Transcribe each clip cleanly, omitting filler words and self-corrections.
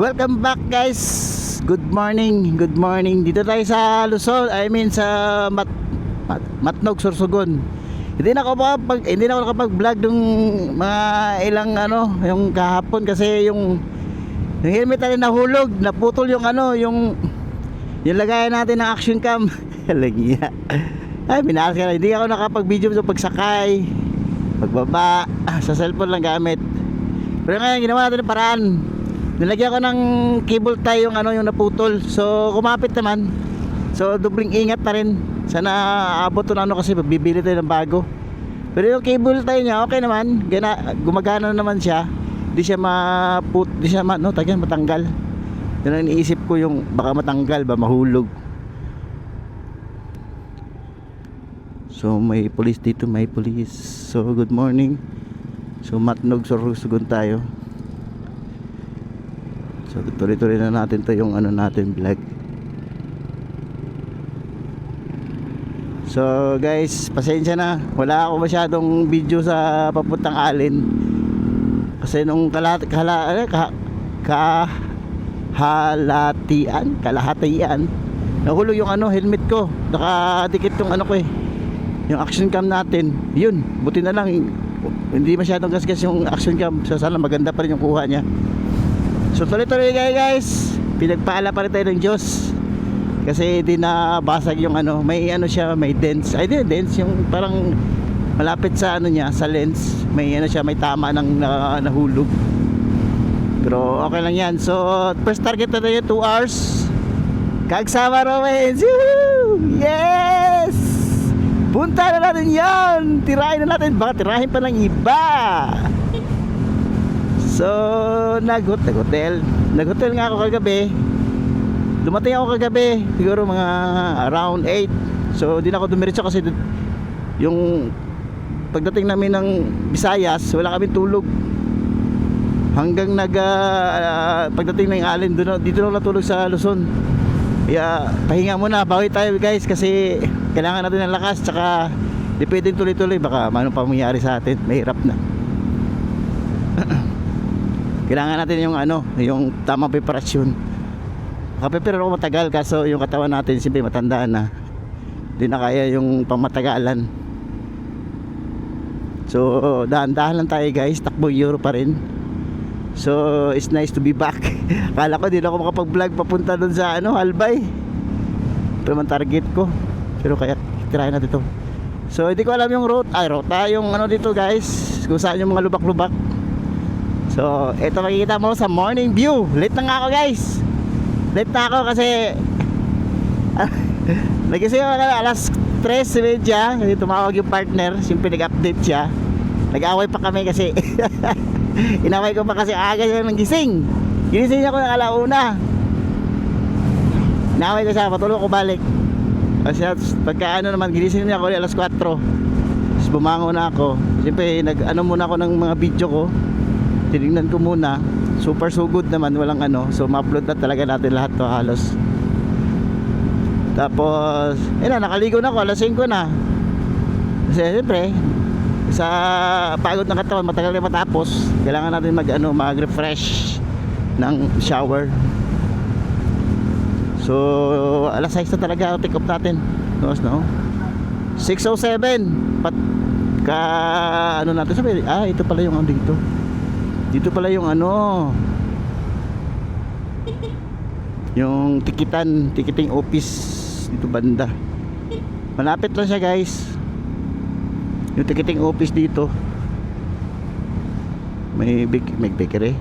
Welcome back guys. Good morning. Good morning. Dito tayo sa Luzon, sa Matnog, Sorsogon. Hindi na ako nakapag-vlog ng mga ilang yung kahapon kasi yung helmet natin nahulog, naputol yung yung lagayan natin ng action cam. Lagiya. Ay, binalas ka na. Hindi ako nakapag-video sa pagsakay, pagbaba, sa cellphone lang gamit. Pero ngayon ginawa natin ng paraan. Nilagyan ko ng cable tie yung yung naputol. So kumapit naman. So dubling ingat pa rin. Sana abot to kasi bibili tayo ng bago. Pero yung cable tie niya okay naman. Gumagana naman siya. Di siya matanggal. Yan ang iniisip ko, yung baka matanggal ba, mahulog. So may police dito, may police. So good morning. So Matnog, Sorsogon tayo. So tuloy-tuloy na natin to yung natin vlog. So guys, pasensya na, wala ako masyadong video sa papuntang Alin. Kasi nung kalahatian nahulog yung helmet ko. Nakadikit yung yung action cam natin. Yun, buti na lang hindi masyadong gasgas yung action cam. So sana maganda pa rin yung kuha niya. So tuloy-tuloy guys, pinagpaala pa rin tayo ng Diyos. Kasi hindi na basag yung may siya, may dents. Ay di, dents yung parang malapit sa niya, sa lens. May siya, may tama ng nahulog. Pero okay lang yan. So first target na tayo 2 hours. Kagsama Romans. Yes! Punta na natin yan. Tirahin na natin. Baka tirahin pa ng iba. So nag-hotel nga ako kagabi. Dumating ako kagabi siguro mga around 8. So di na ako dumiretso kasi yung pagdating namin ng Visayas wala kaming tulog. Hanggang pagdating ng Alin dito na natulog sa Luzon. Kaya pahinga muna, bawi tayo guys kasi kailangan natin ng lakas. Tsaka di pwedeng tuloy-tuloy, baka ano pa mangyari sa atin, mahirap na. Kailangan natin yung tamang preparasyon. Nakaprepare ako matagal kaso yung katawan natin siyempre matandaan na. Hindi na kaya yung pamatagalan. So dahan-dahan lang tayo guys, takbo Euro pa rin. So it's nice to be back. Kala ko di na ako makapag-vlog papunta doon sa Albay. Pero man target ko. Pero kaya tirahin natin ito. So hindi ko alam yung route. Route yung dito guys, kung saan yung mga lubak-lubak. So ito makikita mo sa morning view. Late na nga ako guys. Late na ako kasi nagising ako alas 3:30 kasi tumawag yung partner. Siyempre nag-update siya. Nag-away pa kami kasi inaway ko pa kasi aga siya ng gising. Ginising niya ako ng alauna. Inaway ko siya, patulog ko balik. Kasi pagka naman ginising niya ako alas 4. Tapos bumangon na ako. Siyempre muna ako ng mga video ko. Tinignan ko muna. Super so good naman, walang so ma-upload na talaga natin lahat to halos. Tapos nakaligo na ako, alas 5 na. Kasi siyempre sa pagod ng katawan matagal na matapos, kailangan natin mag-refresh ng shower. So alas 6 na talaga take off natin. No? 6:07 natin sabi, ito pala yung dito. Dito pala yung yung ticketing office dito banda. Malapit lang siya guys. Yung ticketing office dito. May bakery.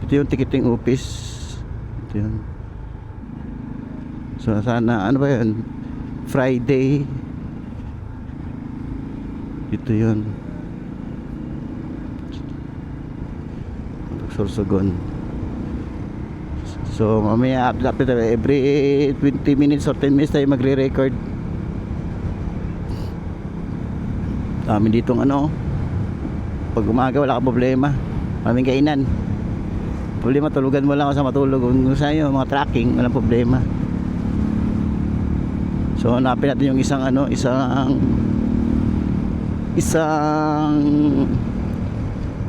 Ito yung ticketing office. Ito yun. So sana ba yan? Friday. Ito yun. Sorsogon. So mamaya update every 20 minutes or 10 minutes tayo magre-record. Kami ditong pag umaga wala ka problema, maraming kainan. Problema tulugan mo lang sa matulog. Kung sa'yo mga tracking walang problema. So hanapin natin yung isang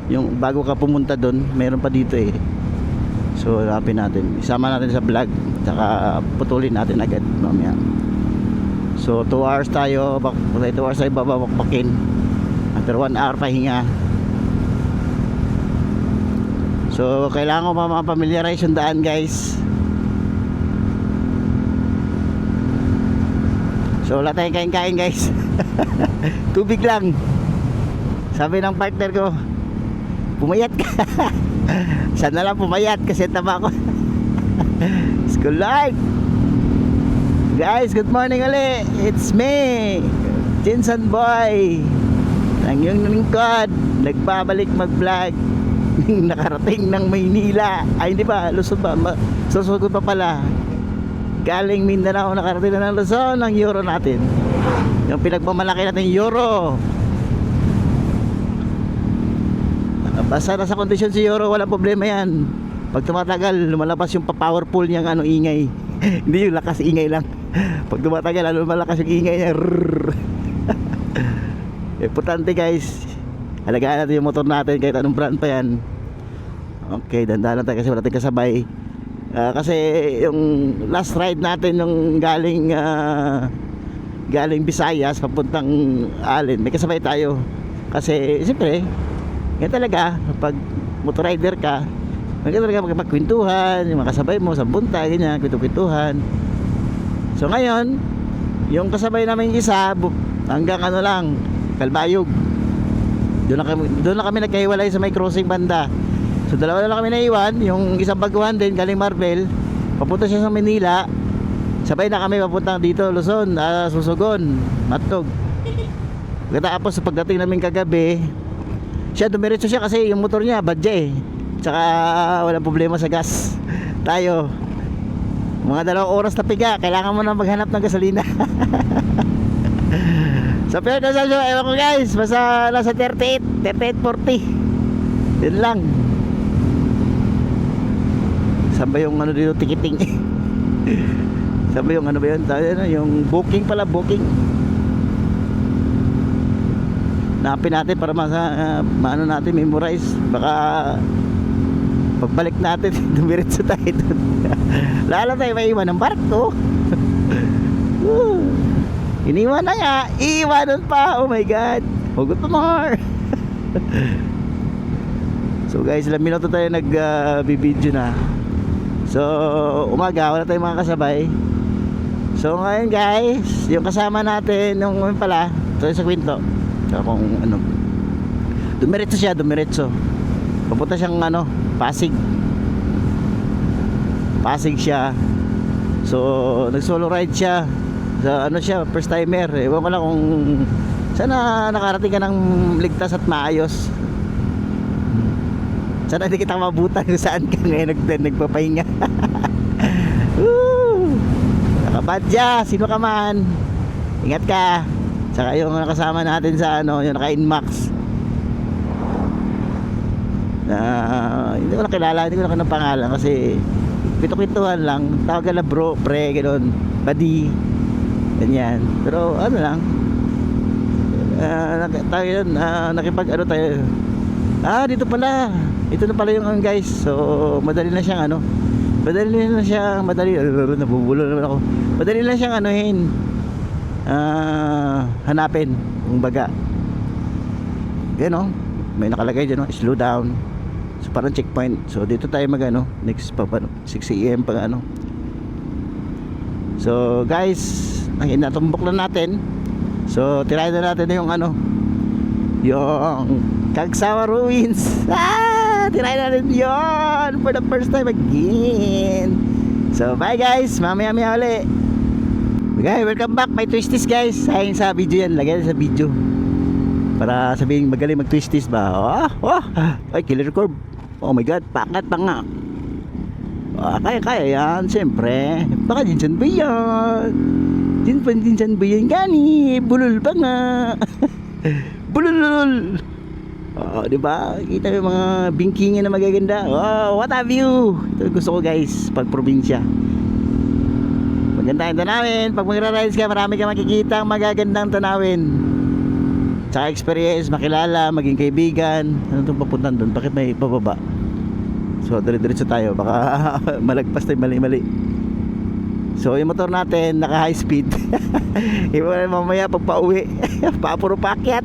Yung bago ka pumunta doon, meron pa dito eh. So hanapin natin, isama natin sa vlog, tsaka putulin natin agad mamaya. So 2 hours tayo, 2 hours tayo babakbakin. After 1 hour pahinga. So kailangan ko ma-familiarize yung daan, guys. So wala tayong kain-kain, guys. Tubig lang. Sabi ng partner ko, pumayat ka. Sana lang pumayat kasi tama ko. School life. Guys, good morning ulit. It's me, Jinsan Boy, ang iyong lingkod, nagbabalik mag-vlog. Nakarating ng Maynila. Ay hindi ba, Luzon ba? Susugot pa pala. Galing Mindanao, nakarating na ng Luzon. Ang euro natin, yung pinagmamalaki natin euro. Basta nasa kondisyon si euro, walang problema yan. Pag tumatagal, lumalabas yung pa-powerful niyang ingay. Hindi yung lakas ingay lang. Pag tumatagal, lumalakas yung ingay niya. Importante, guys, alagaan natin yung motor natin kahit anong brand pa yan. Okay, dandahan tayo kasi wala tayong kasabay. Kasi yung last ride natin yung galing Visayas papuntang Allen, may kasabay tayo. Kasi siyempre yan talaga, pag motorider ka, maganda talaga magkapagkwentuhan, yung mga kasabay mo sa bunta, ganyan, kwentuhan. So ngayon, yung kasabay namin isa, hanggang ano lang, Kalbayog. Doon na kami nagkahiwalay sa may crossing banda. So dalawa na lang kami naiwan, yung isang baguhan din, galing Marvel, papunta siya sa Manila. Sabay na kami papunta dito, Luzon, Sorsogon, Matnog. Tapos pagdating namin kagabi, siya dumiretso siya kasi yung motor niya badya eh. Tsaka walang problema sa gas. Tayo mga 2 oras na piga, kailangan mo na maghanap ng gasolina. So pero ewan ko, guys, basta nasa 38, 40. Yun lang. Saan ba yung ano dito, ticketing? Saan ba yung ano ba yun? Yung booking pala, booking. Napin natin para maano natin, memorize. Baka pagbalik natin dumiretso tayo doon. Lalo tayo maiwan ng barko. Iniwan na nga, iiwanan pa. Oh my god, hugot pa more. So guys, ilang minuto tayo nagbibideo na. So umaga, wala tayong mga kasabay. So ngayon, guys, yung kasama natin nung pala, ito sa kwento. So kung ano, dumiretso siya, papunta siyang Pasig siya. So nag solo ride siya. So siya, first timer. Ewan ko lang kung sana nakarating ka ng ligtas at maayos. Sana hindi kita mabutan kung saan ka ngayon nagpapahinga. Nakabadya, sino ka man, ingat ka. Saka yung nakasama natin sa yung naka-Inmax, hindi ko na kilala, hindi ko na ng pangalan kasi pito-pintuhan lang, tawagan na bro, pre, gano'n, buddy, ganyan. Pero ano lang, tayo yun, nakipag tayo, dito pala, ito na pala yung guys. So madali na siyang nabubulo naman ako, madali na siyang hanapin yung baga. Yan may nakalagay dyan slow down. So parang checkpoint. So dito tayo next pa 6 AM pag So guys, natumbok na natin. So tirahin na natin yung yung Cagsawa Ruins. Tirahin natin yon for the first time again. So bye guys, mamaya ulit. Okay, welcome back. May twisties, guys. Sayang sa video yan. Lagyan sa video para sabihin magaling mag-twisties ba. Ay, killer curve. Oh my god, pakat pa nga. Kaya yan, siyempre. Baka Jinsan ba yan? Jinsan ba yan? Gani, bulol pa nga. Bulol. Diba? Kita yung mga bingkingin na magaganda. What have you? Ito gusto ko, guys, pag probinsya. Maganda yung tanawin. Pag magra-rides ka, marami ka makikita ang magagandang tanawin. Tsaka experience, makilala, maging kaibigan. Ano itong papuntan doon? Bakit may pababa? So dire-diretso tayo, baka malagpas tayo mali-mali. So yung motor natin naka high speed. Iba na mamaya pag pauwi. Puro paakyat.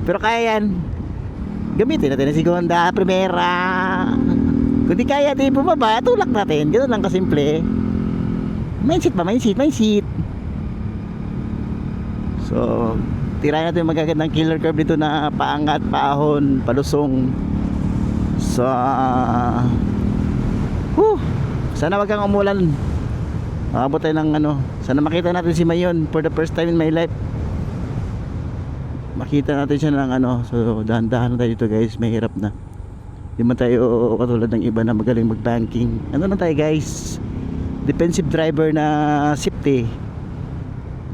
Pero kaya yan. Gamitin natin ang segunda, primera. Kung di kaya di bumaba, tulak natin. Ganun lang kasimple. Mindset. So tirayan natin yung magagandang killer curve dito na paangat, paahon, palusong. So sana wag kang umulan. Makabot tayo ng ano. Sana makita natin si Mayon for the first time in my life. Makita natin siya ng ano. So dahan-dahan tayo dito guys. Mahirap na. Hindi man tayo katulad ng iba na magaling mag-banking. Ano na tayo guys, defensive driver na safety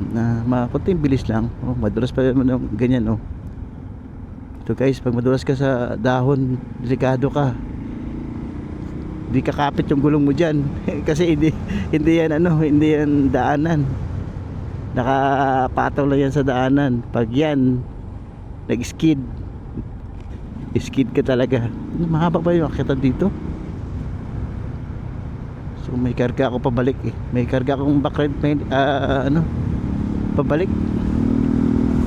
na makunting bilis lang. Madulas pa naman ganyan Ito guys, pag madulas ka sa dahon, delikado ka. Hindi kakapit yung gulong mo dyan. Kasi hindi yan daanan. Nakapataw lang yan sa daanan. Pag yan nag-skid ka talaga. Mahaba pa yung akita dito. So may karga ako pabalik May karga akong backride pabalik.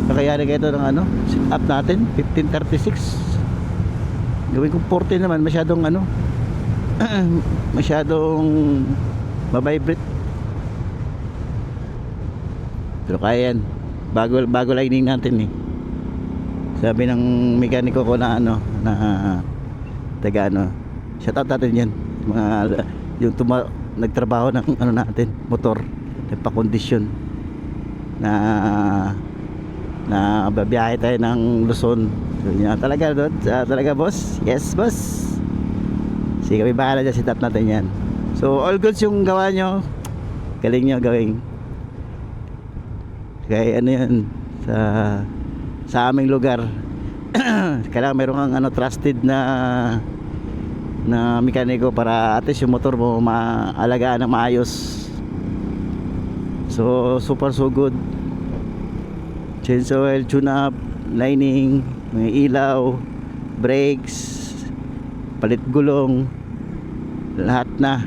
Kakayari ka ito ng sit up natin 1536. Gawin kong 40 naman. Masyadong masyadong mabibrate. Pero kaya yan. Bago lining natin Sabi ng mekaniko ko na taga shout out natin yan. Yung nagtrabaho ng natin, motor, nagpa-condition na babiyahe tayo ng Luzon. So yun talaga doon. Talaga boss? Yes boss. Sige, kami bahala dyan, sit up natin yan. So all goods yung gawa nyo. Galing nyo gawin. Kaya yan sa aming lugar. Kailangan meron kang trusted na mekaniko para at least yung motor mo maalagaan ng maayos. So super so good. Change oil, tune up, lining, mga ilaw, brakes, palit gulong, lahat na.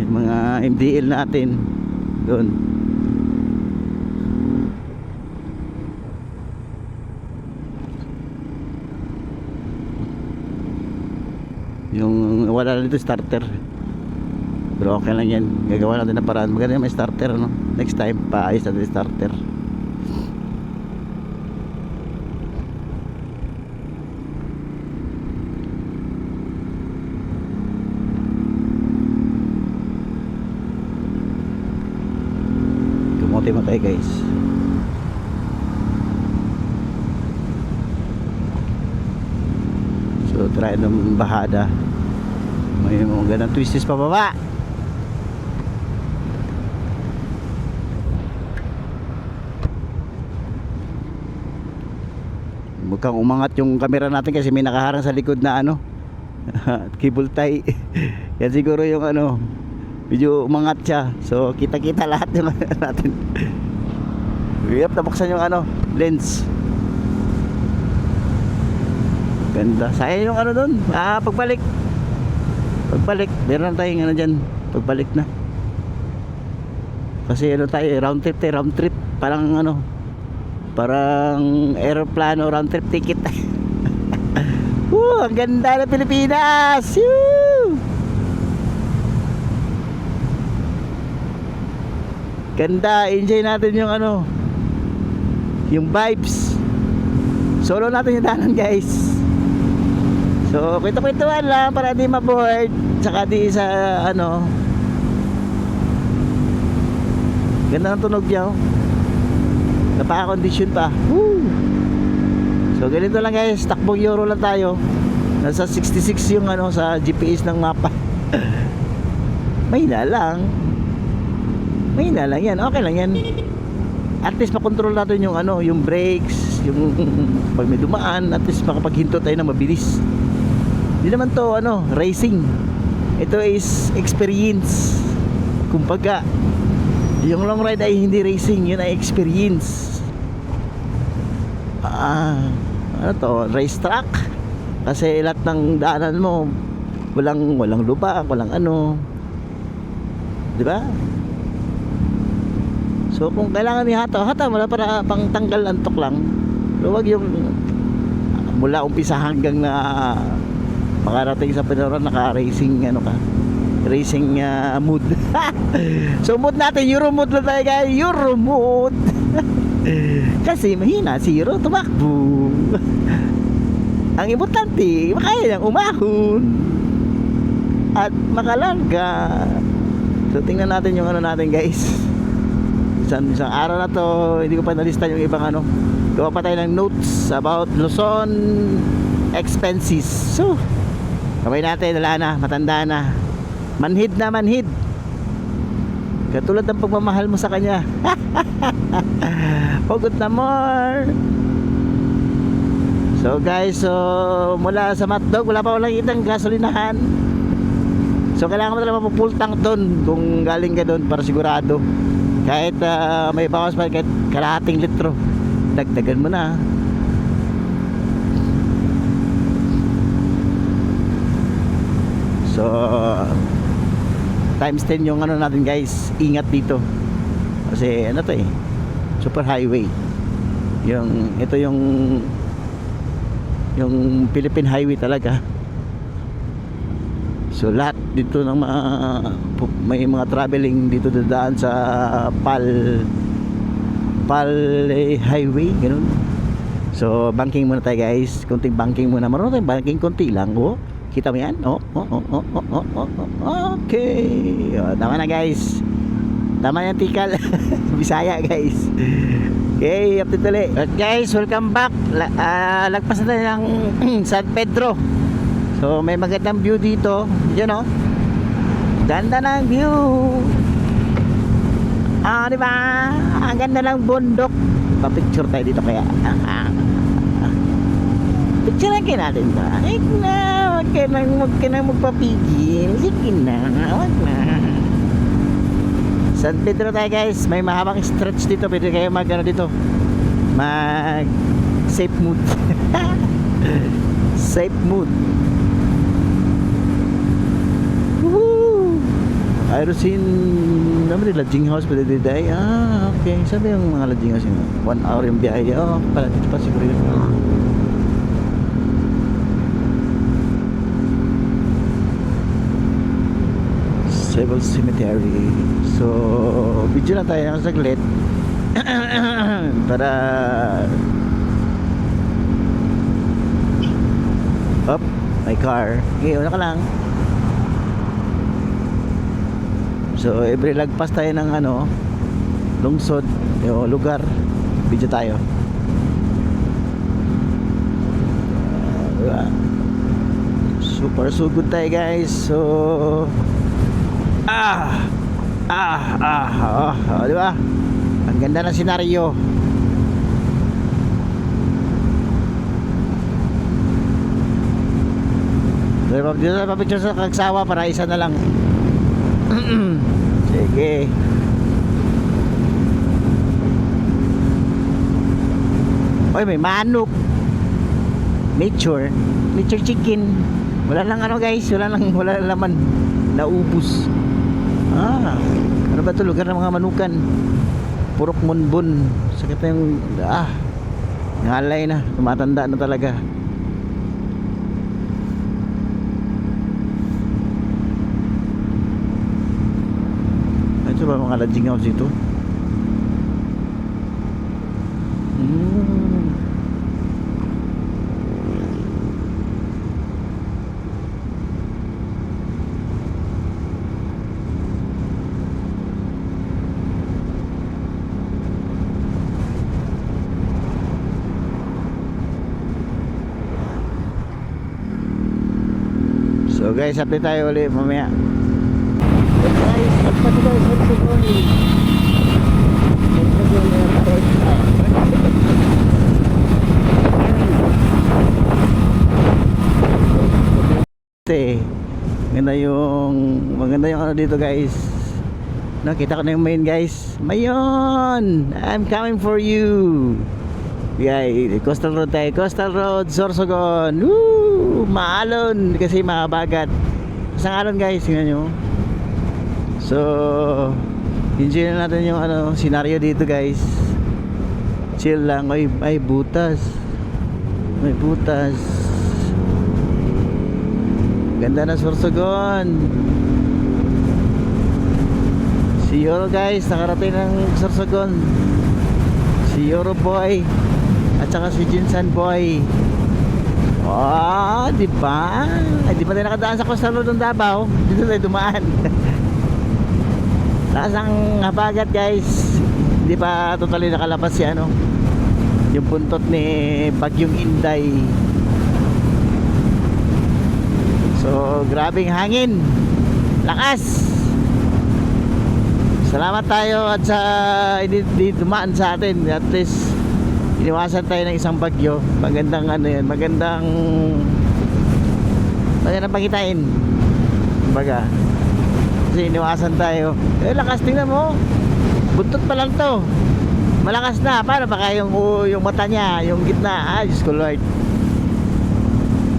Yung mga MDL natin doon. Yung wala na dito starter, pero okay lang yan. Gagawa natin na paraan. Maganda yung may starter next time paayos natin yung starter. Kumote mo tayo guys. So try ng bahada. May mga ganang twisties pa baba. Mukhang umangat yung camera natin kasi may nakaharang sa likod na cable tie. Yan siguro yung medyo umangat siya. So kita lahat yung natin. Hirap na buksan yung lens. Ganda. Sayang yung doon. Pagbalik meron tayong dyan. Pagbalik na kasi tayo round trip parang parang aeroplano round trip ticket. Ang ganda ng Pilipinas. Ganda, enjoy natin yung yung vibes. Solo natin yung danan guys. So kwento-kwentuhan lang para di ma-bored. Tsaka di sa ganda ng tunog niya napaka-condition pa. So ganito lang guys, takbong euro lang tayo. Nasa 66 yung sa GPS ng mapa. Mahina lang yan, okay lang yan. At least makontrol natin yung yung brakes, yung pag may dumaan, at least makapaghinto tayo na mabilis. Hindi naman to racing. Ito is experience. Kumbaga yung long ride ay hindi racing, yun ay experience. ano to, racetrack. Kasi lahat ng daanan mo walang lupa, walang ano, di ba? So kung kailangan ihataw wala para pang tanggal antok lang. Pero wag yung mula umpisa hanggang na makarating sa Pinoron naka-racing ano ka, racing mood. So mood natin Euro mood lang tayo guys, Euro mood. Kasi mahina zero tumakbo. Ang importante makaya niyang umahon at makalarga. So tingnan natin yung ano natin guys. Isang araw na to, hindi ko pa nalista yung ibang ano. Gawa pa tayo ng notes about Luzon expenses. So kamay natin, wala na, matanda na, manhid na manhid, katulad ng pagmamahal mo sa kanya. Pagod na more. So guys, so mula sa Matnog wala pa walang itang gasolinahan. So kailangan mo talaga mapu-full tank doon kung galing ka doon para sigurado. Kahit may bawas pa, kahit kalahating litro, dagdagan mo na. So times 10 yung ano natin guys, ingat dito. Kasi ano to super highway. Ito yung Philippine Highway talaga. So lahat dito ng may mga traveling dito dadaan sa PAL Highway, ganun. So banking muna tayo guys, konting banking muna. Marunong tayong banking, konti lang. Kita mo yan? Okay. Tama na guys. Tama yan tikal. Bisaya guys. Okay, update ulit. Alright guys, welcome back. Lagpas na tayo ng San Pedro. So may magandang view dito. Yan o. Ganda ng view. Diba? Ang ganda ng bundok. Pa-picture tayo dito kaya. Picture kayo natin ba? Wag ka na magpapigil. Sige na, wag na. San Pedro tayo guys. May mahabang stretch dito. Pwede kayo dito mag safe mood. Safe mood. Woohoo! Aerosin naman yung lodging house pwede dito ay. Okay. Sabi yung mga lodging house yun 1 hour yung biyahe. Pala dito pa siguro yun. Civil Cemetery. So video na tayo ng saglit. Para my car. Okay, una ka lang. So every lagpas tayo ng lungsod o lugar, video tayo. Diba? Super so good tayo guys. So di ba? Ang ganda ng senaryo. Dito na pa-picture sa Kagsawa para isa na lang. Sige. Oy, may manok. Nature chicken. Wala lang guys, wala laman. Naubos. Ano ba ito? Lugar ng mga manukan. Purok Monbon. Sakit na yung ngalay na, tumatanda na talaga. Ito ba mga lodging house dito? So guys, update tayo ulit mamaya. Guys, update tayo maganda yung dito guys. Nakita ko na yung main guys. Mayon, I'm coming for you. Guys, Coastal Road tayo. Coastal Road, Sorsogon. Woo! Maalon kasi mabagat. Isang alon guys, tingnan nyo. So, enjoy na natin yung scenario dito guys. Chill lang. Ay butas. May butas. Ganda na Sorsogon. Si Yoro guys, nakarating ng Sorsogon. Si Yoro boy at saka si Jinsan boy. Oh, di ba? Ay, di pa tayo nakadaan sa Coastal Road ng Davao. Dito tayo dumaan. Lasang habagat guys. Hindi pa totally nakalabas si yung buntot ni Bagyong Inday. So, grabing hangin. Lakas. Salamat tayo at sa hindi dumaan sa atin. At least iniwasan tayo ng isang bagyo. Magandang magandang pakitain. Kumbaga, kasi iniwasan tayo. Lakas, tingnan mo. Buntot pa lang to. Malakas na. Paano baka yung mata niya, yung gitna. Diyos ko Lord.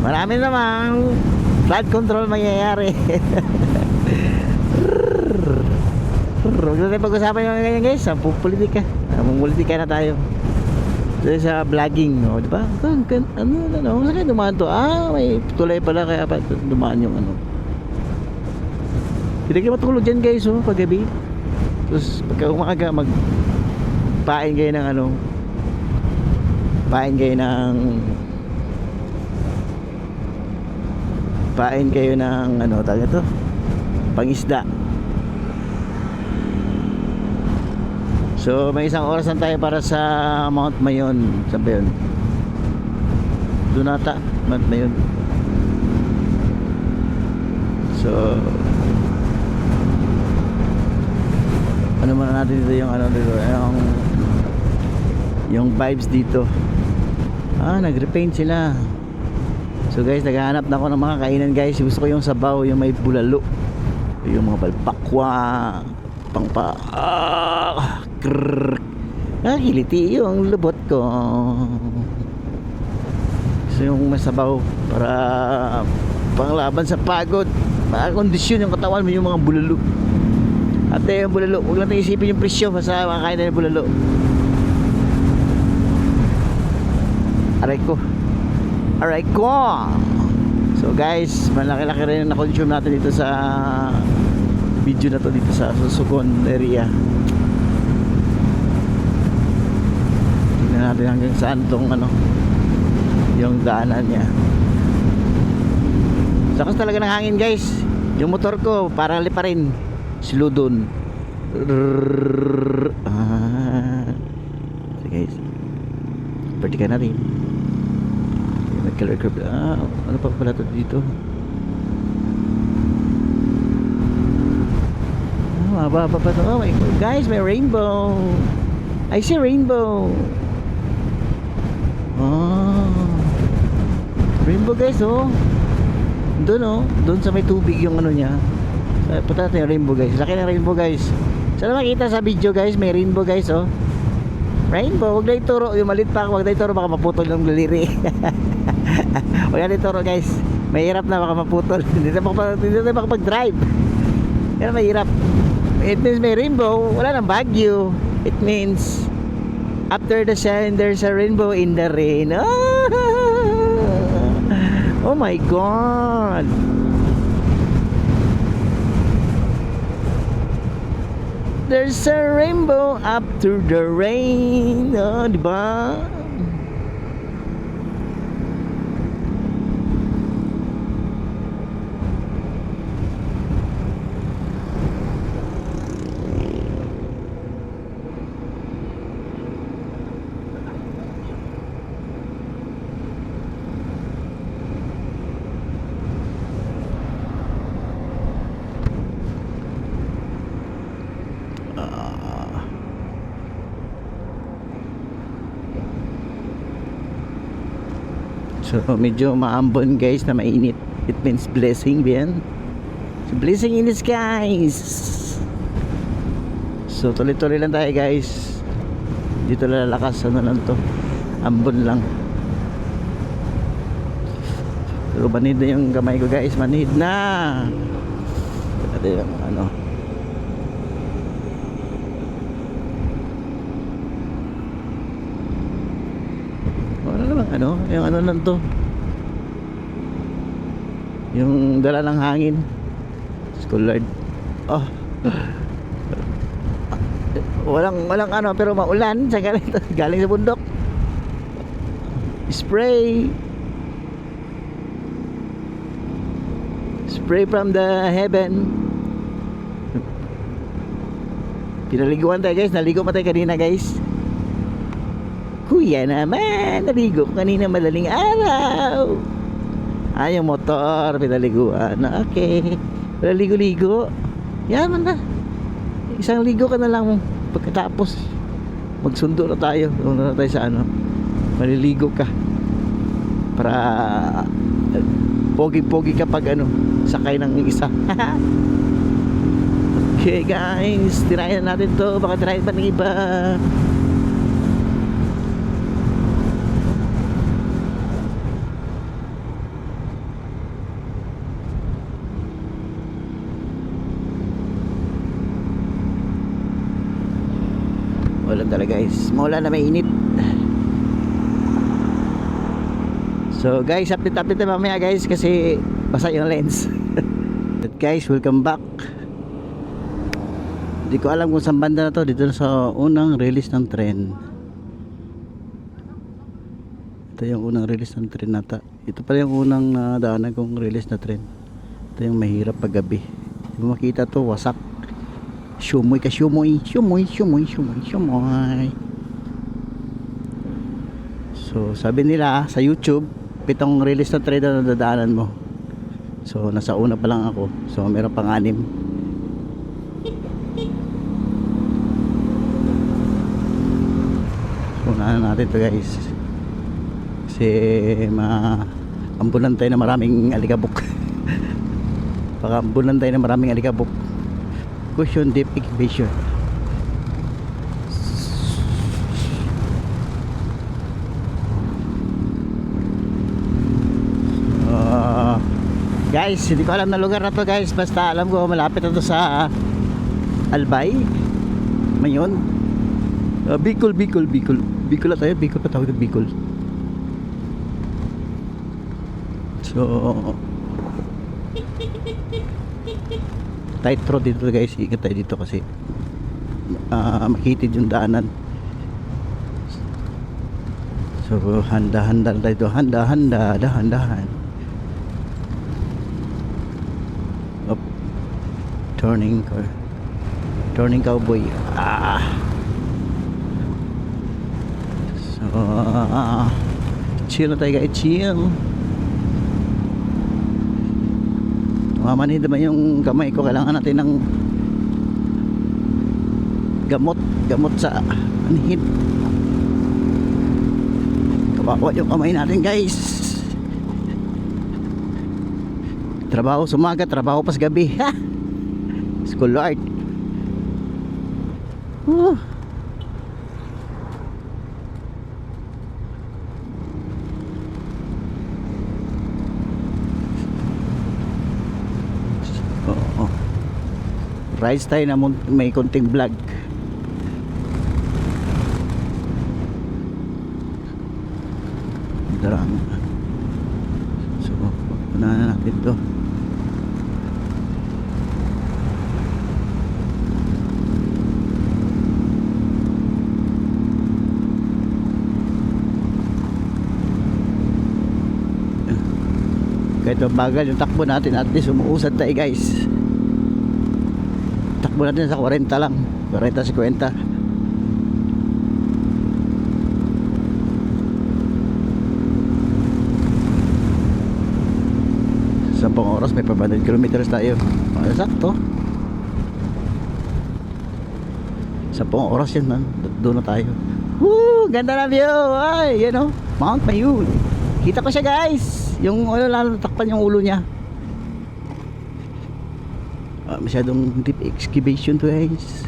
Marami namang flood control mangyayari. Huwag na tayo pag-usapan yung ganyan guys. Politika. Politika na tayo. Dito sa vlogging, di ba? Saan kayo dumaan to? May tulay pala kaya pa dumaan yung Hindi kayo matulog dyan guys, paggabi. Tapos pagka umaga pain kayo ng pain kayo ng tawag ito? Pangisda. So may isang oras lang tayo para sa Mount Mayon. Saan ba yun? Doon ata Mount Mayon. So ano muna natin dito yung dito yung vibes dito. Nagrepaint sila. So guys, naghahanap na ako ng mga kainan guys. Gusto ko yung sabaw, yung may bulalo, yung mga balbakwa, hiliti yung lubot ko. So yung masabaw para panglaban sa pagod, makakondisyon yung katawan mo, yung mga bulalo. At yung bulalo, huwag lang isipin yung presyo basta makakain na yung bulalo. Aray ko. So guys, malaki-laki rin na consume natin dito sa video na to dito sa Sorsogon area. Tingnan natin hanggang saan tong yung daanan niya. Lakas talaga ng hangin guys. Yung motor ko parang lipa rin. Slow down. So guys, pertikan natin. May color curve. Ano pa pala to dito? Mababa pa to. Oh my God, guys, may rainbow. I see rainbow. Rainbow guys, doon sa may tubig yung niya. Punta natin yung rainbow guys. Laki ng rainbow guys. Sana makita sa video guys, may rainbow guys. Rainbow, huwag na ituro. Yung malit pa, huwag na ituro, baka maputol yung daliri. Huwag na ituro guys. Mahirap na, baka maputol. Hindi na makapag-drive. Yan mahirap. It means may rainbow, wala nang bagyo. It means after the sun, there's a rainbow in the rain. Oh my God. There's a rainbow after the rain. Diba? So medyo maambon guys na mainit. It means blessing yan. So blessing in the skies. So tuloy-tuloy lang tayo guys. Dito lalakas lang to. ambon lang. Pero manid na yung kamay ko guys, manid na. Ito yung ano. Ano naman ano, yung ano lang to. Yung dala ng hangin. Schoolard. Oh. Walang ano pero maulan sa galing sa bundok. Spray from the heaven. Pinaliguan tayo guys, naligo pa tayo kanina guys. Kuya naman, naligo kanina madaling araw. Yung motor pinaliguan. Okay, pinaligo-ligo. Yaman na. Isang ligo ka na lang. Pagkatapos magsundo na tayo. Una na tayo sa ano, maliligo ka para pogi-pogi kapag ano, sakay ng isa. Okay guys, tirayan natin to. Baka tirayan pa ng iba. Maulan talaga guys, maulan na mainit. So guys, update na mamaya guys kasi basa yung lens. Guys, welcome back. Hindi ko alam kung saan banda na to. Dito na sa unang release ng tren. Ito yung unang release ng tren nata. Ito pa yung unang daanan kong release na tren. Ito yung mahirap pag gabi. Hindi mo makita to, wasak. Shumoy ka shumoy. Shumoy. So sabi nila sa YouTube, 7 release na tren na nadaanan mo. So nasa una pa lang ako. So meron pang 6. So unahan natin to guys. Kasi ambulan tayo na maraming alikabok. Baka ambulan tayo na maraming alikabok. Cushion deep excavation. Guys, hindi ko alam na lugar na to guys. Basta alam ko malapit na to sa Albay Mayon. Bicol na tayo. Bicol pa tawag ng Bicol. So tight road dito guys. Ingat tayo dito kasi makitid yung daanan. So handa-handa tayo. Dahan-dahan. Turning cowboy. So chill na tayo guys, chill. Mamanid naman yung kamay ko. Kailangan natin ng gamot sa anhid. Kawawa yung kamay natin guys. Trabaho sumaga, trabaho pas gabi. School art. Rides tayo na may konting vlog. Darang. So, unahan na natin to. Kahit mabagal yung takbo natin, at least umuusad tayo guys. Takbo natin sa 40 lang, 40-50. Sa 10 oras may 500 kilometers tayo. Sakto. Sa 10 oras yan man, doon na tayo. Woo! Ganda na view! Ay, you know, Mount Mayun. Kita ko siya guys. Yung ano lang, takpan yung ulo niya. Masyadong deep excavation to guys.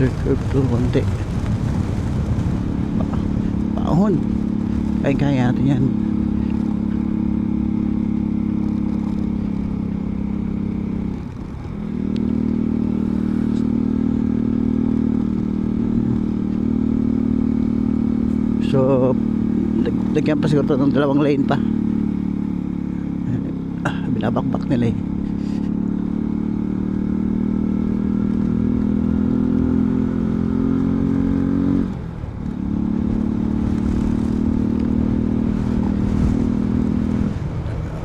Curve to konti. Paahon. Kaya natin yan. So lagyan pa siguro ng dalawang lane pa. Binabakbak nila eh.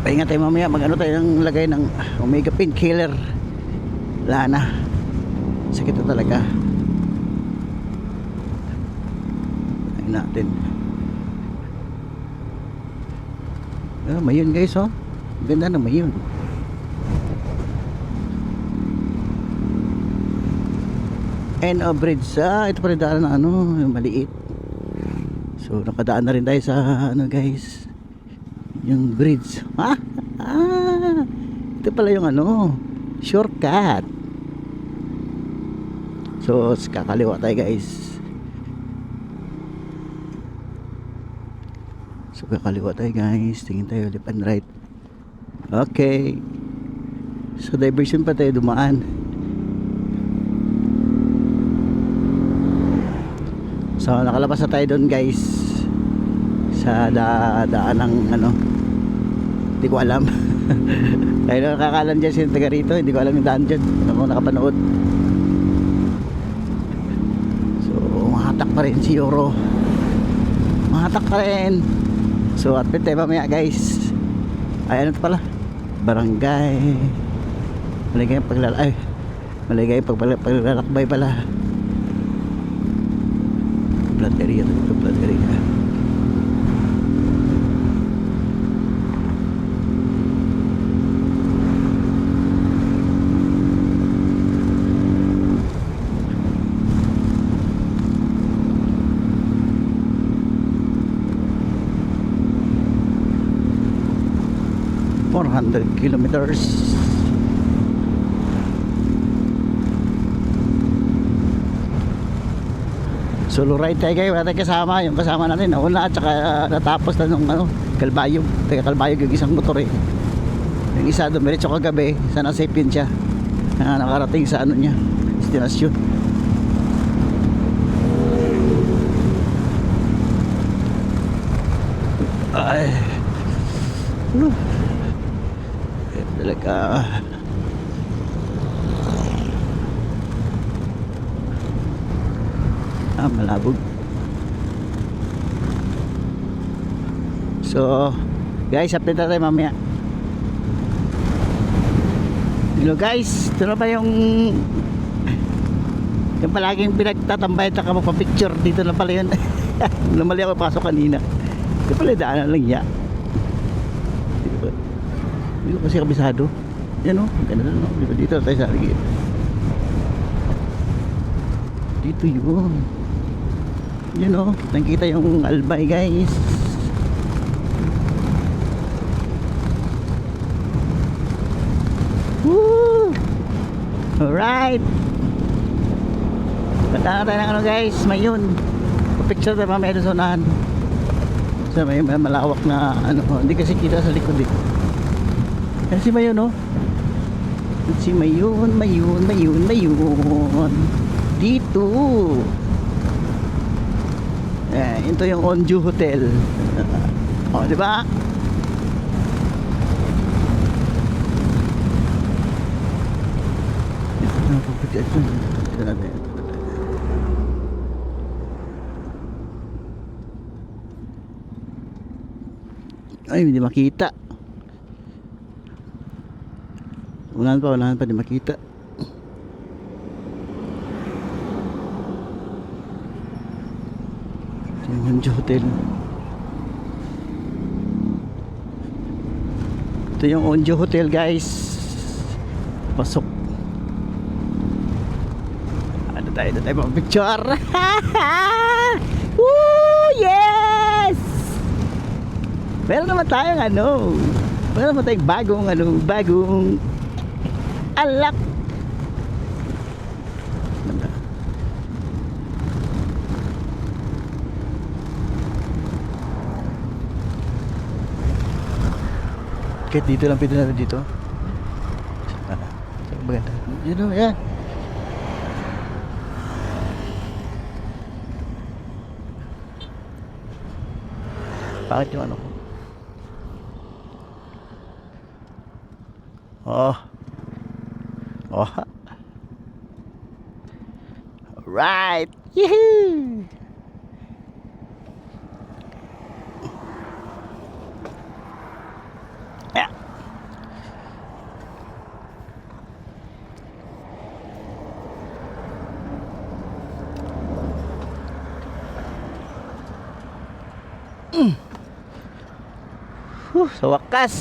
Pahinga tayo mamaya, mag ano tayo ng lagay ng Omega Painkiller. Wala na, sakit na talaga. Ayun natin. Mayon guys, oh. Ganda na mayon. End of bridge. Ito pa rin daan na ano, yung maliit. So nakadaan na rin tayo sa ano guys, yung bridge. Ito pala yung ano, shortcut. So kakaliwa tayo guys. So kakaliwa tayo guys. Tingin tayo left and right. Okay. So diversion pa tayo dumaan. So nakalabas na tayo doon guys, sa daan ng ano, hindi ko alam. Kaya nakakalam dyan sila taga rito, hindi ko alam yung daan dyan. Ako nakapanood. So mahatak pa rin si Yoro. Mahatak pa rin. So at tayo mamaya guys. Ay ano ito pala, barangay Maligay paglalakbay pala. Blood area ito, blood area. Kilometers. Solo ride tayo guys, wala tayong kasama. Yung kasama natin nauna at saka natapos na nung ano, Kalbayog. Taga Kalbayog yung isang motor eh. Yung isa dumiretso kagabi, sana safe yun siya. Nakarating sa ano niya, destinasyon. Ay talaga. Malabog. So guys, update tayo mamaya. Hello guys, ito na ba yung palaging pinagtatambay at saka magpa-picture. Dito na pala yun. Lumali ako pasok kanina. Ito pala daanan lang niya. Hindi ko kasi kabisado. Yan o, ganda na no? Dito tayo sa aligid. Dito yun. Yan o, nakikita yung Albay guys. Woo! Alright. Punta na tayo ng ano guys, Mayon. Picture tayo mamaya doon sa unahan. So may malawak na ano, hindi kasi kita sa likod eh. Yan si Mayon no? Si Mayon. Dito. Ito yung Onju Hotel. Di ba? Ito natin. Ay, hindi makita. Unahan pa, di makita. Ito yung Onju Hotel. Ito yung Onju Hotel guys. Pasok. Ano tayo mga picture. Woo! Yes! Meron naman tayong ano. Meron naman tayong bagong alak. Kahit dito lang pwede natin dito. Maganda. Yun o, yan. Bakit yung ano ko? Oh. Oh. Right. Yehoo! Yeah. Sa wakas.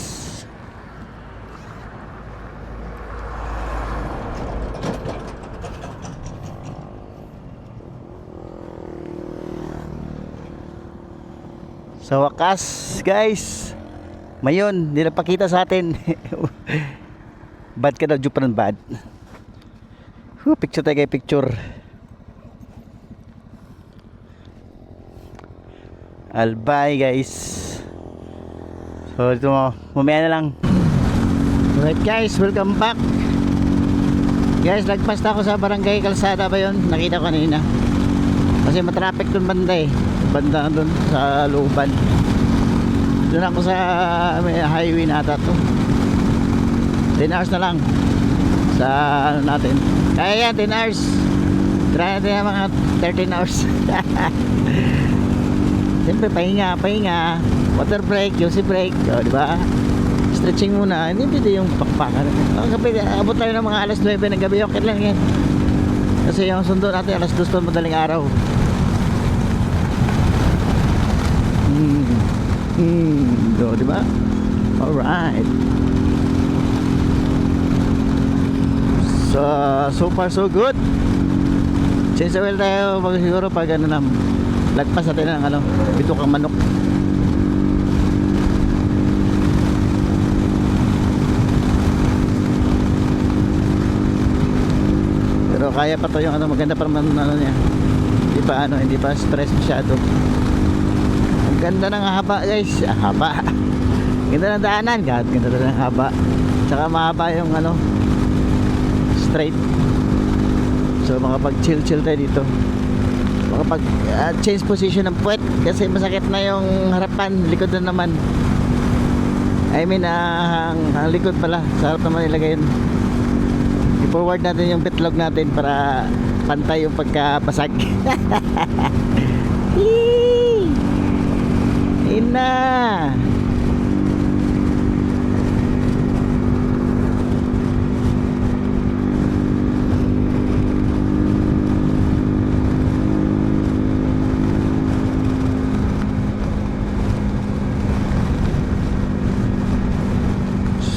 Sa wakas, guys. Mayon, hindi napakita sa atin. Bad ka daw, Jupan bad. Picture tayo kay picture. Albay, guys. So, ito mo. Mamaya na lang. Alright, guys. Welcome back. Guys, lagpas na ako sa barangay Kalsada ba yun? Nakita ko kanina. Kasi matraffic dun banda eh. Banda dun sa looban. Doon ako sa may highway na ata to. 10 hours na lang sa ano natin. Kaya yan, 10 hours. Try natin yung mga 13 hours. Siyempre, pahinga. Water break, juicy break. O, diba? Stretching muna. Hindi pwede yung pakpakan. Abot tayo ng mga alas 9 ng gabi. Okay lang yan. Kasi yung sundo natin alas 2 pa madaling araw. So, diba? Alright. So far so good. Change the oil tayo siguro pag ano na lagpas natin ng ano, bitukang manok. Pero kaya pa to yung ano, maganda pa naman ano niya. Hindi pa stress masyado. Ang ganda ng haba, guys. Haba. Ganda ng daanan, ganda ng haba. Tsaka mahaba yung ano, straight. So makapag chill tayo dito. Makapag change position ng puwet kasi masakit na yung harapan, likod na naman. I mean ang likod pala, sa harap naman ilagay yun. I-forward natin yung bitlog natin para pantay yung pagkabasag. Ina.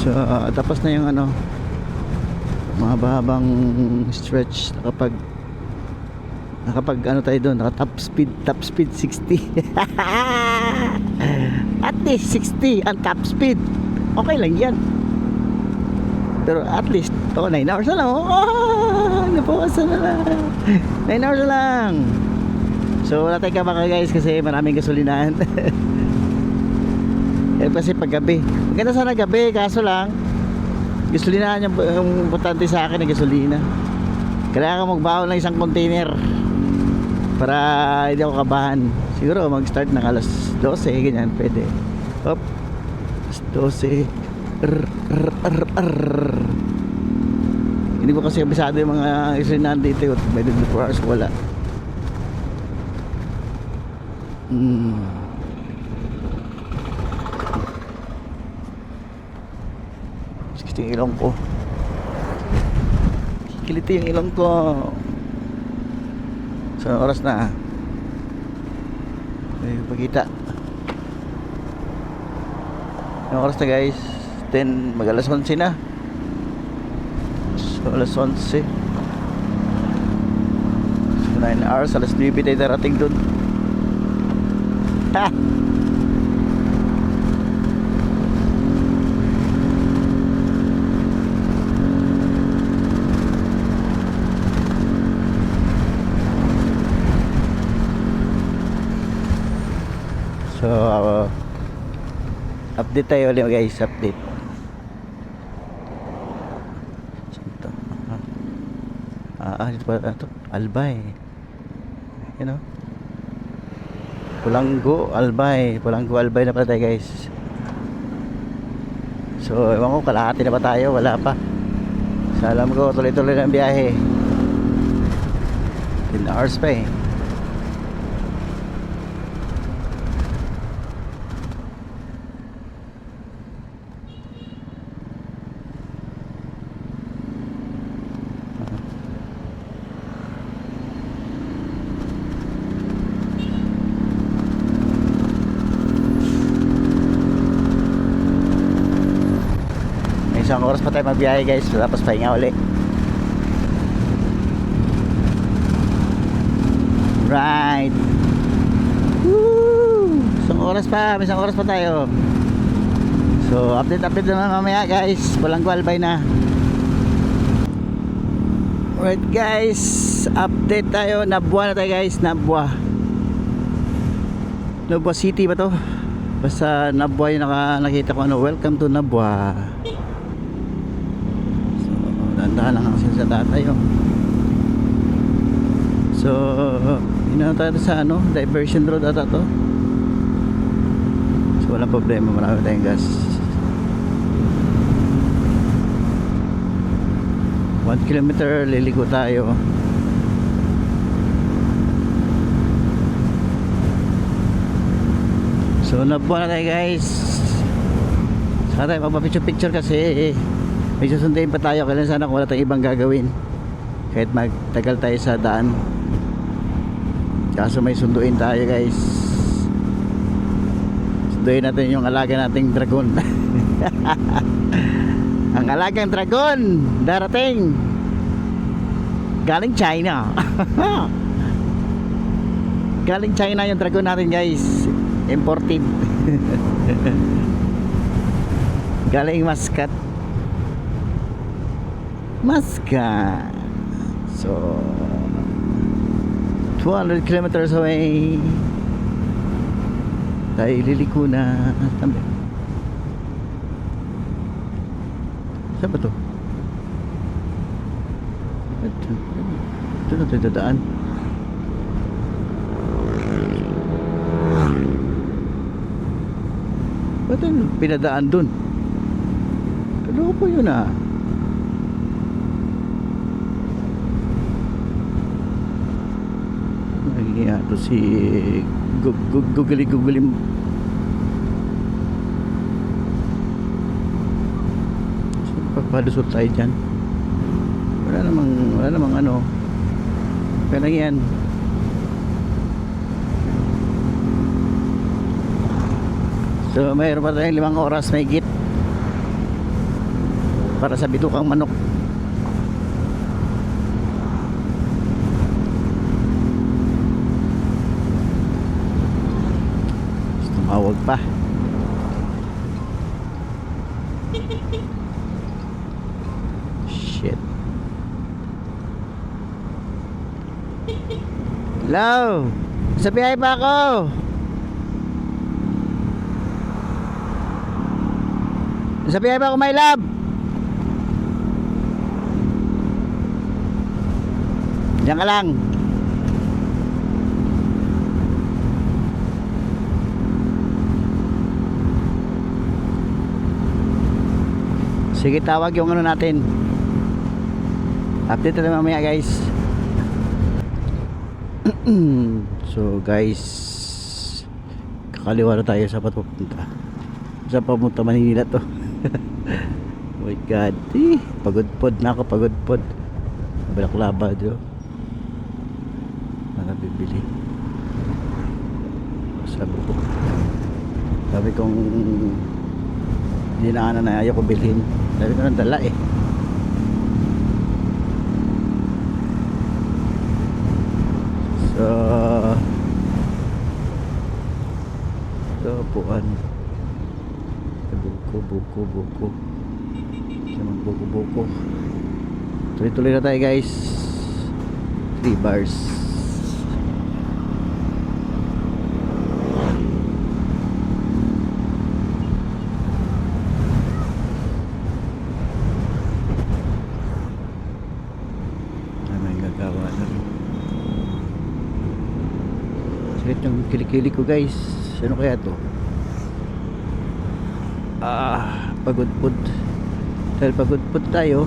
So, tapos na yung ano, mahabang stretch. Nakapag ano tayo doon, naka top speed 60. At least 60 ang top speed. Okay lang yan. Pero at least 9 hours na lang. Napawasan na lang. 9 hours na lang. So wala tayong kabaka, guys, kasi maraming gasolinahan. Kasi pag gabi, maganda sana gabi, kaso lang gasolinahan yung importante sa akin na gasolina. Kailangan magbaon ng isang container para hindi ako kabahan. Siguro mag-start ng alas 12, ganyan, pwede. Hop, alas 12. Hindi ko kasi kabisado yung mga gasolinahan dito. May 24 hours wala. Yung ilong ko, kiliti yung ilong ko. So oras na may pagkita yung oras na, guys. 10, mag alas 11 na. So alas 11, so 9 hours, alas 9 tayo darating dun. Ha! So update tayo ulit, guys, update. Dito pa ito. Albay. You know? Pulanggo, Albay. Pulanggo, Albay na pala tayo guys. So, ewan ko, kalahati na ba tayo? Wala pa. Sa alam ko, tuloy-tuloy na ang biyahe. 10 hours pa eh. Isang oras pa tayo magbiyahe guys, tapos pahinga uli. Right. Woo! Isang oras pa, isang oras pa tayo. So update naman mamaya guys. Pulanggo, Albay na. Alright guys, update tayo. Nabwa na tayo guys, Nabwa City ba to? Basta Nabwa yung nakita ko ano. Welcome to Nabwa. Dahan lang kasi sa tatay So tayo sa diversion road ata to. So walang problema, marami tayong gas. 1 kilometer liligo tayo. So nabuha na tayo guys. Saka tayo magpapicture kasi may susunduin pa tayo. Kailan sana kung wala tayong ibang gagawin, kahit magtagal tayo sa daan. Kaso may sunduin tayo guys. Sunduin natin yung alaga nating dragon. Ang alagang dragon darating galing China. Galing China yung dragon natin guys. Imported. Galing Muscat. So 200 kilometers away. Tayo liliko na. Saan ba to? Ito na tayo dadaan. Ba't yung pinadaan dun? Ano po yun ah? Ito si Guguli papalusot tayo dyan. Wala namang ano. Kaya lang yan. So mayroon pa tayong 5 oras may git para sa bitukang manok. Tumawag pa. Shit. Hello. Sa biyahe pa ako. Sa biyahe pa ako, my love. Diyan ka lang. Sige, tawag yung ano natin. Update natin mamaya guys. So guys, kakaliwa na tayo sa papunta. Sa papunta Manila to. Oh my god, pagod pod na ako, pagod pod. Balaklava do. Bibili. Sabi kong hindi na ayaw ko bilhin. Sabi ko nang dala eh. So puan. Buko. Buko. Tuloy-tuloy na tayo guys. 3 bars. Oh my Sakit yung kilikili ko guys. Ano kaya to? Pagod pod. Dahil pagod pod tayo.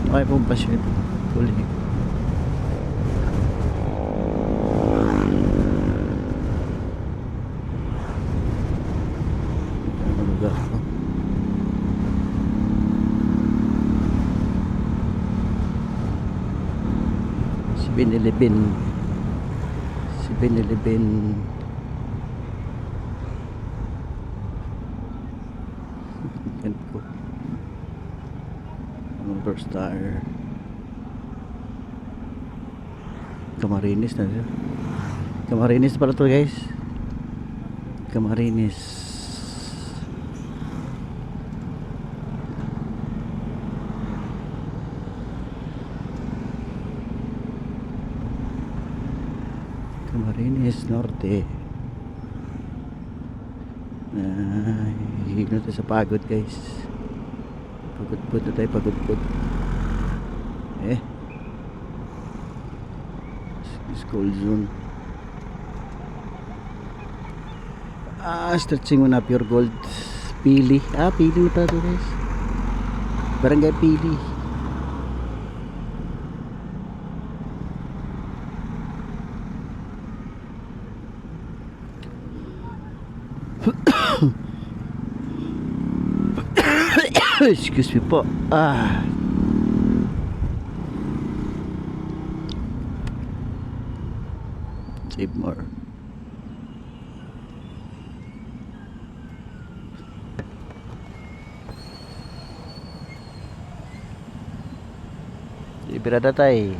Okay pong pasyon. Huli. Ano lugar to? Si Benilibin. Yan po. Motor Star. Camarines na siya. Camarines pala to guys. Camarines. Camarines Norte. Hihigno tayo sa pagod guys. Pagod na tayo, pagod. School zone. Stretching muna Pure Gold. Pili. Pili na pala to guys. Barangay Pili. Excuse me po. Save more. Ibirada tayo.